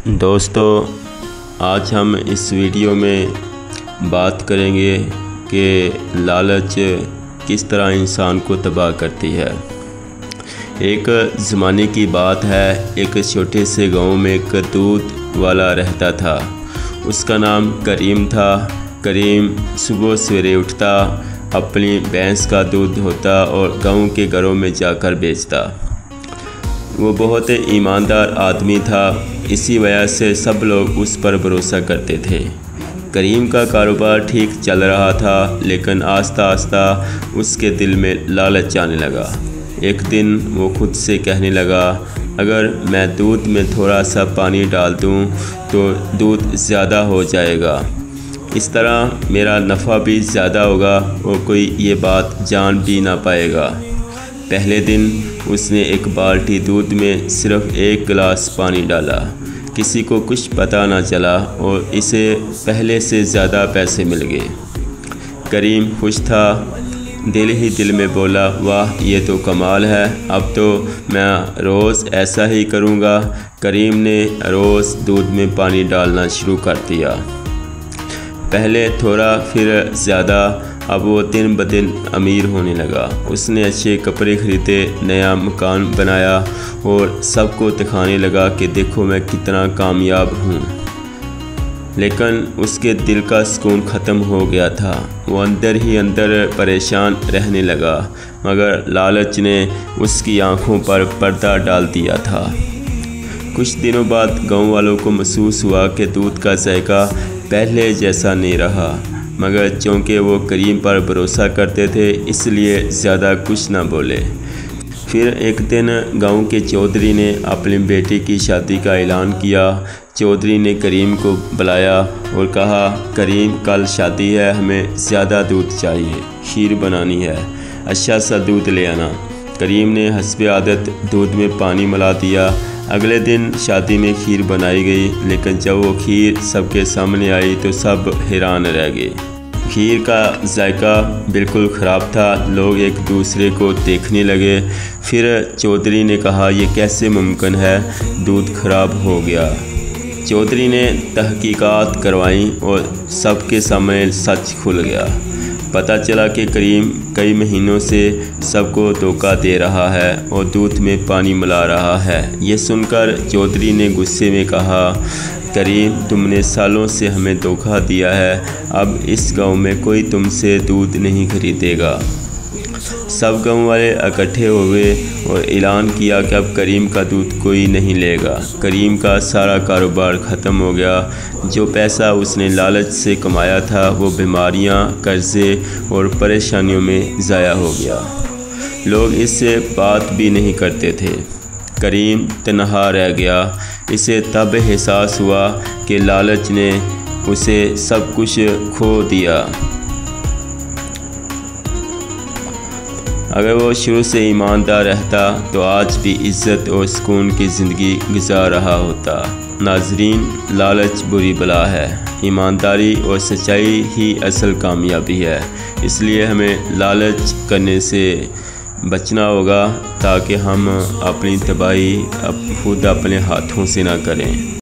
दोस्तों, आज हम इस वीडियो में बात करेंगे कि लालच किस तरह इंसान को तबाह करती है। एक ज़माने की बात है, एक छोटे से गांव में एक दूध वाला रहता था। उसका नाम करीम था। करीम सुबह सवेरे उठता, अपनी भैंस का दूध धोता और गांव के घरों में जाकर बेचता। वो बहुत ईमानदार आदमी था, इसी वजह से सब लोग उस पर भरोसा करते थे। करीम का कारोबार ठीक चल रहा था, लेकिन आस्ता आस्ता उसके दिल में लालच आने लगा। एक दिन वो खुद से कहने लगा, अगर मैं दूध में थोड़ा सा पानी डाल दूं तो दूध ज़्यादा हो जाएगा, इस तरह मेरा नफ़ा भी ज़्यादा होगा और कोई ये बात जान भी ना पाएगा। पहले दिन उसने एक बाल्टी दूध में सिर्फ़ 1 गिलास पानी डाला। किसी को कुछ पता ना चला और इसे पहले से ज़्यादा पैसे मिल गए। करीम खुश था, दिल ही दिल में बोला, वाह ये तो कमाल है, अब तो मैं रोज़ ऐसा ही करूँगा। करीम ने रोज़ दूध में पानी डालना शुरू कर दिया। पहले थोड़ा फिर ज़्यादा, अब वो दिन ब दिन अमीर होने लगा। उसने अच्छे कपड़े ख़रीदे, नया मकान बनाया और सबको दिखाने लगा कि देखो मैं कितना कामयाब हूँ। लेकिन उसके दिल का सुकून ख़त्म हो गया था। वो अंदर ही अंदर परेशान रहने लगा, मगर लालच ने उसकी आँखों पर पर्दा डाल दिया था। कुछ दिनों बाद गांव वालों को महसूस हुआ कि दूध का जायका पहले जैसा नहीं रहा, मगर चूँकि वो करीम पर भरोसा करते थे इसलिए ज़्यादा कुछ ना बोले। फिर एक दिन गांव के चौधरी ने अपनी बेटी की शादी का ऐलान किया। चौधरी ने करीम को बुलाया और कहा, करीम कल शादी है, हमें ज़्यादा दूध चाहिए, खीर बनानी है, अच्छा सा दूध ले आना। करीम ने हस्बे आदत दूध में पानी मिला दिया। अगले दिन शादी में खीर बनाई गई, लेकिन जब वो खीर सबके सामने आई तो सब हैरान रह गए। खीर का जायका बिल्कुल ख़राब था। लोग एक दूसरे को देखने लगे। फिर चौधरी ने कहा, यह कैसे मुमकिन है, दूध ख़राब हो गया। चौधरी ने तहकीकात करवाई और सबके सामने सच खुल गया। पता चला कि करीम कई महीनों से सबको धोखा दे रहा है और दूध में पानी मिला रहा है। ये सुनकर चौधरी ने गुस्से में कहा, करीम तुमने सालों से हमें धोखा दिया है, अब इस गांव में कोई तुमसे दूध नहीं खरीदेगा। सब गांव वाले इकट्ठे हो गए और ऐलान किया कि अब करीम का दूध कोई नहीं लेगा। करीम का सारा कारोबार ख़त्म हो गया। जो पैसा उसने लालच से कमाया था वो बीमारियां, कर्ज़े और परेशानियों में ज़ाया हो गया। लोग इससे बात भी नहीं करते थे। करीम तन्हा रह गया। इसे तब एहसास हुआ कि लालच ने उसे सब कुछ खो दिया। अगर वो शुरू से ईमानदार रहता तो आज भी इज़्ज़त और सुकून की ज़िंदगी गुजार रहा होता। नाज़रीन, लालच बुरी बला है, ईमानदारी और सच्चाई ही असल कामयाबी है। इसलिए हमें लालच करने से बचना होगा ताकि हम अपनी तबाही खुद अपने हाथों से ना करें।